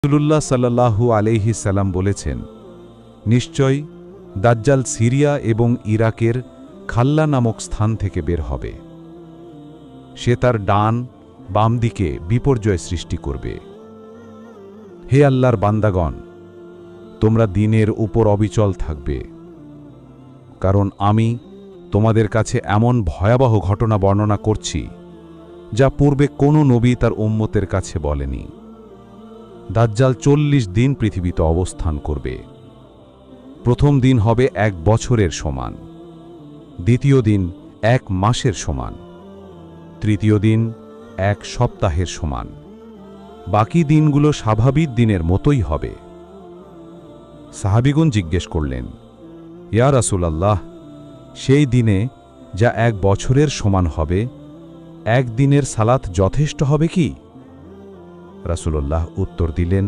রাসূলুল্লাহ সাল্লাল্লাহু আলাইহি সাল্লাম বলেছেন, নিশ্চয় দাজ্জাল সিরিয়া এবং ইরাকের খাল্লা নামক স্থান থেকে বের হবে। সে তার ডান বাম দিকে বিপর্যয় সৃষ্টি করবে। হে আল্লাহর বান্দাগণ, তোমরা দ্বীনের উপর অবিচল থাকবে, কারণ আমি তোমাদের কাছে এমন ভয়াবহ ঘটনা বর্ণনা করছি যা পূর্বে কোনো নবী তার উম্মতের কাছে বলেনি। দাজ্জাল ৪০ দিন পৃথিবীতে অবস্থান করবে। প্রথম দিন হবে ১ বছরের সমান, দ্বিতীয় দিন ১ মাসের সমান, তৃতীয় দিন ১ সপ্তাহের সমান, বাকি দিনগুলো স্বাভাবিক দিনের মতোই হবে। সাহাবীগণ জিজ্ঞেস করলেন, ইয়া রাসূলাল্লাহ, সেই দিনে যা ১ বছরের সমান হবে, ১ দিনের সালাত যথেষ্ট হবে কি? রাসূলুল্লাহ উত্তর দিলেন,